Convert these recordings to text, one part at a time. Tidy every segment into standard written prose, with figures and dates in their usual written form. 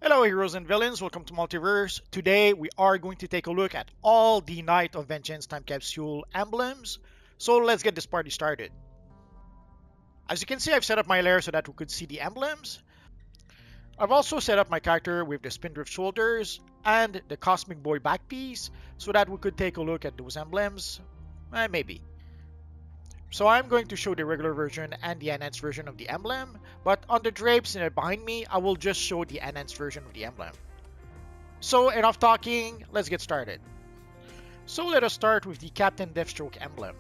Hello heroes and villains, welcome to Multiverse. Today we are going to take a look at all the Night of Vengeance time capsule emblems. So let's get this party started. As you can see, I've set up my lair so that we could see the emblems. I've also set up my character with the Spindrift shoulders and the Cosmic Boy back piece so that we could take a look at those emblems. Maybe. So I'm going to show the regular version and the enhanced version of the emblem, but on the drapes behind me, I will just show the enhanced version of the emblem. So enough talking, let's get started. So let us start with the Captain Deathstroke emblem.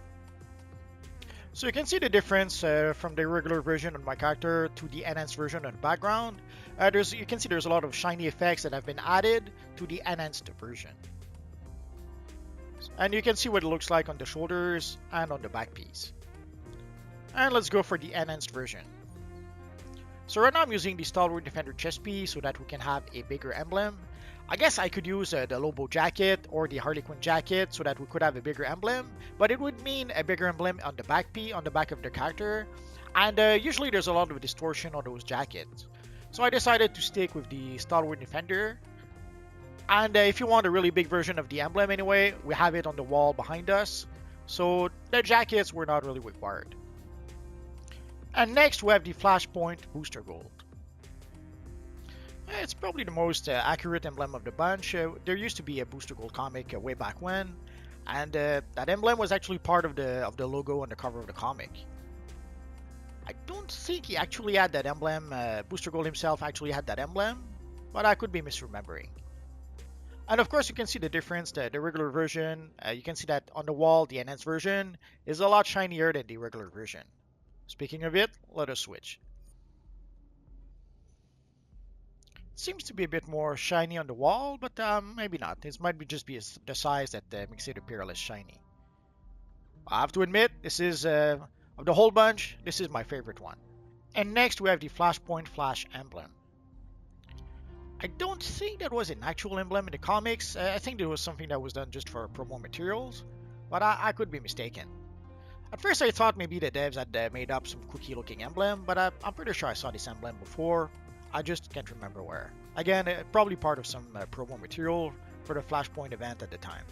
So you can see the difference from the regular version of my character to the enhanced version on the background. You can see there's a lot of shiny effects that have been added to the enhanced version. And you can see what it looks like on the shoulders and on the back piece. And let's go for the enhanced version. So right now I'm using the Stalwart Defender chest piece so that we can have a bigger emblem. I guess I could use the Lobo jacket or the Harley Quinn jacket so that we could have a bigger emblem, but it would mean a bigger emblem on the back on the back of the character, and usually there's a lot of distortion on those jackets. So I decided to stick with the Stalwart Defender. And if you want a really big version of the emblem anyway, we have it on the wall behind us, so the jackets were not really required. And next we have the Flashpoint Booster Gold. It's probably the most accurate emblem of the bunch. There used to be a Booster Gold comic way back when, and that emblem was actually part of the logo on the cover of the comic. I don't think he actually had that emblem. Booster Gold himself actually had that emblem, but I could be misremembering. And of course you can see the difference, the regular version. You can see that on the wall, the enhanced version is a lot shinier than the regular version. Speaking of it, let us switch. Seems to be a bit more shiny on the wall, but maybe not. This might just be the size that makes it appear less shiny. I have to admit, this is, of the whole bunch, this is my favorite one. And next we have the Flashpoint Flash Emblem. I don't think that was an actual emblem in the comics. I think there was something that was done just for promo materials, but I could be mistaken. At first I thought maybe the devs had made up some kooky looking emblem, but I'm pretty sure I saw this emblem before. I just can't remember where. Again, probably part of some promo material for the Flashpoint event at the time.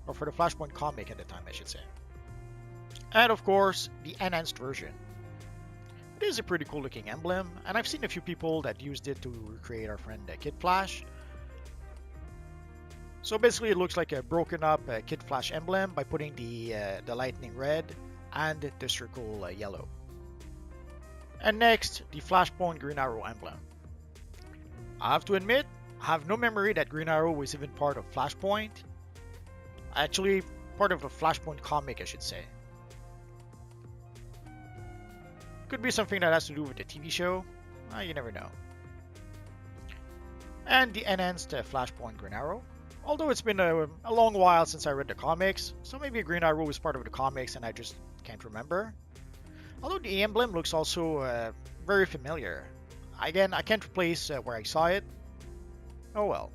Or for the Flashpoint comic at the time, I should say. And of course, the enhanced version. It is a pretty cool looking emblem, and I've seen a few people that used it to recreate our friend Kid Flash. So basically it looks like a broken up Kid Flash emblem by putting the lightning red and the circle yellow. And next, the Flashpoint Green Arrow emblem. I have to admit, I have no memory that Green Arrow was even part of Flashpoint. Actually, part of a Flashpoint comic, I should say. Could be something that has to do with the TV show. You never know. And the enhanced Flashpoint Green Arrow. Although it's been a long while since I read the comics, so maybe Green Arrow was part of the comics and I just can't remember. Although the emblem looks also very familiar. Again, I can't place where I saw it. Oh well.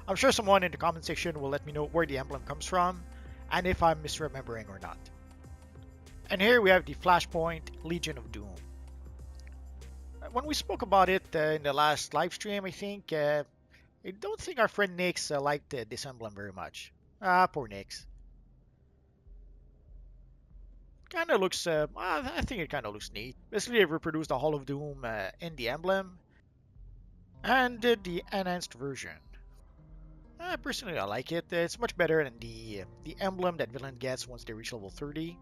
I'm sure someone in the comment section will let me know where the emblem comes from and if I'm misremembering or not. And here we have the Flashpoint Legion of Doom. When we spoke about it in the last live stream, I think, I don't think our friend Nix liked this emblem very much. Poor Nix. Kind of looks, I think it kind of looks neat. Basically, they've reproduced the Hall of Doom in the emblem. And the enhanced version. Personally, I like it. It's much better than the emblem that villain gets once they reach level 30.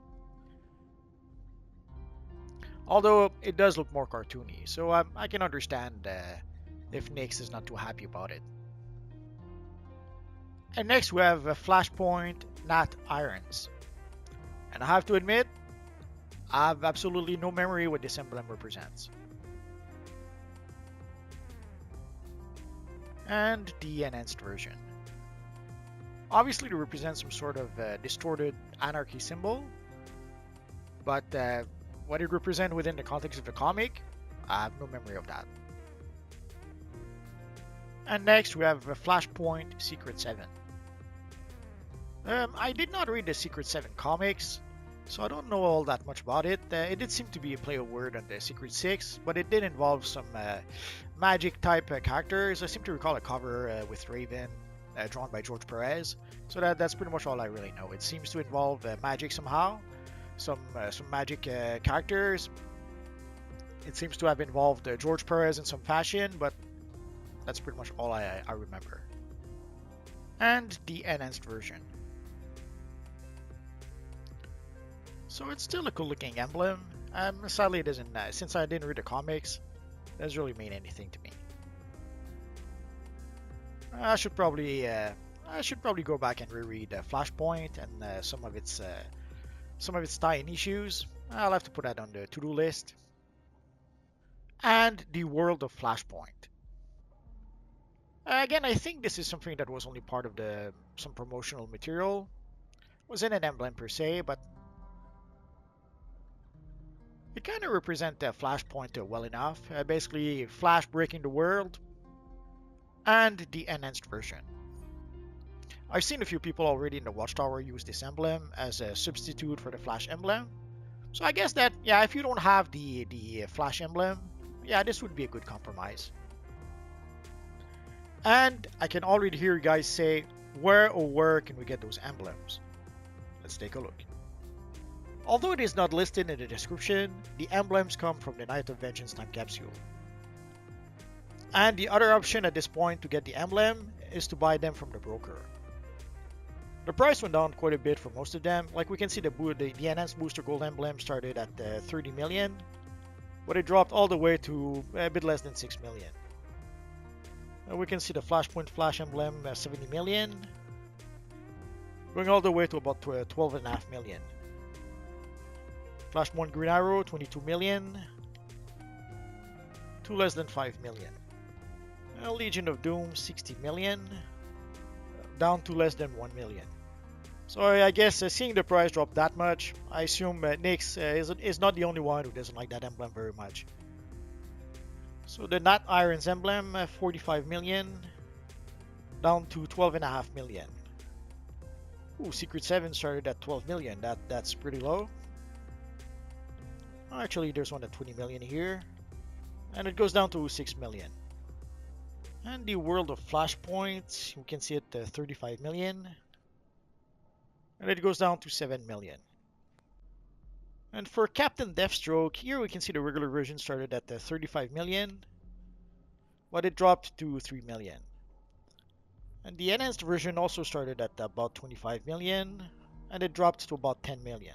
Although, it does look more cartoony, so I can understand if Nix is not too happy about it. And next we have Flashpoint Nat Irons. And I have to admit, I have absolutely no memory what this emblem represents. And the enhanced version. Obviously, it represents some sort of distorted anarchy symbol, but what it represents within the context of the comic, I have no memory of that. And next we have Flashpoint Secret 7. I did not read the Secret 7 comics, So I don't know all that much about it. It did seem to be a play of word on the Secret 6, but it did involve some magic type characters. I seem to recall a cover with Raven drawn by George Perez. So that's pretty much all I really know. It seems to involve magic somehow, some magic characters. It seems to have involved George Perez in some fashion, but that's pretty much all I remember. And the enhanced version. So it's still a cool looking emblem. Sadly, it doesn't. Since I didn't read the comics, it doesn't really mean anything to me. I should probably go back and reread Flashpoint and some of its tie-in issues. I'll have to put that on the to-do list. And the world of Flashpoint. Again, I think this is something that was only part of some promotional material. It wasn't an emblem per se, but it kind of represents Flashpoint well enough. Basically, Flash breaking the world, and the enhanced version. I've seen a few people already in the Watchtower use this emblem as a substitute for the Flash emblem. So I guess that, yeah, if you don't have the Flash emblem, yeah, this would be a good compromise. And I can already hear you guys say, where can we get those emblems? Let's take a look. Although it is not listed in the description, the emblems come from the Night of Vengeance time capsule. And the other option at this point to get the emblem is to buy them from the broker. The price went down quite a bit for most of them. Like we can see the enhanced booster gold emblem started at 30 million, but it dropped all the way to a bit less than 6 million. We can see the Flashpoint Flash emblem 70 million, going all the way to about 12.5 million. Flashpoint Green Arrow 22 million, to less than 5 million. Legion of Doom 60 million, down to less than 1 million. So I guess seeing the price drop that much, I assume Nyx is not the only one who doesn't like that emblem very much. So the Nat Irons emblem 45 million, down to 12.5 million. Ooh, Secret 7 started at 12 million. That's pretty low. Actually, there's one at 20 million here, and it goes down to 6 million. And the world of Flashpoint, you can see it 35 million, and it goes down to 7 million. And for Captain Deathstroke, here we can see the regular version started at 35 million, but it dropped to 3 million. And the enhanced version also started at about 25 million, and it dropped to about 10 million.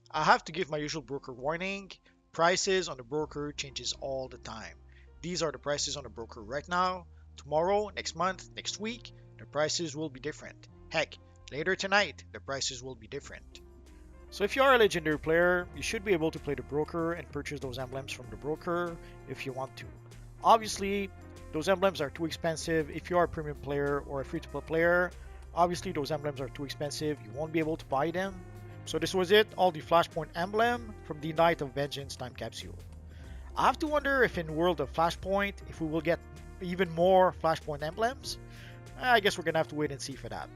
I have to give my usual broker warning. Prices on the broker changes all the time. These are the prices on the broker right now. Tomorrow, next month, next week, the prices will be different. Heck, later tonight, the prices will be different. So if you are a legendary player, you should be able to play the broker and purchase those emblems from the broker if you want to. Obviously, those emblems are too expensive. If you are a premium player or a free-to-play player, obviously those emblems are too expensive. You won't be able to buy them. So this was it, all the Flashpoint emblem from the Night of Vengeance time capsule. I have to wonder if in World of Flashpoint, if we will get even more Flashpoint emblems. I guess we're gonna have to wait and see for that.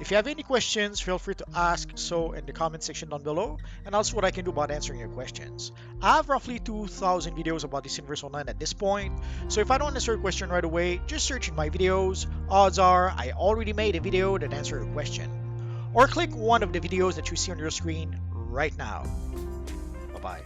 If you have any questions, feel free to ask so in the comment section down below, and I'll see what I can do about answering your questions. I have roughly 2,000 videos about this Universe Online at this point, so if I don't answer your question right away, just search in my videos. Odds are I already made a video that answers your question. Or click one of the videos that you see on your screen right now. Bye-bye.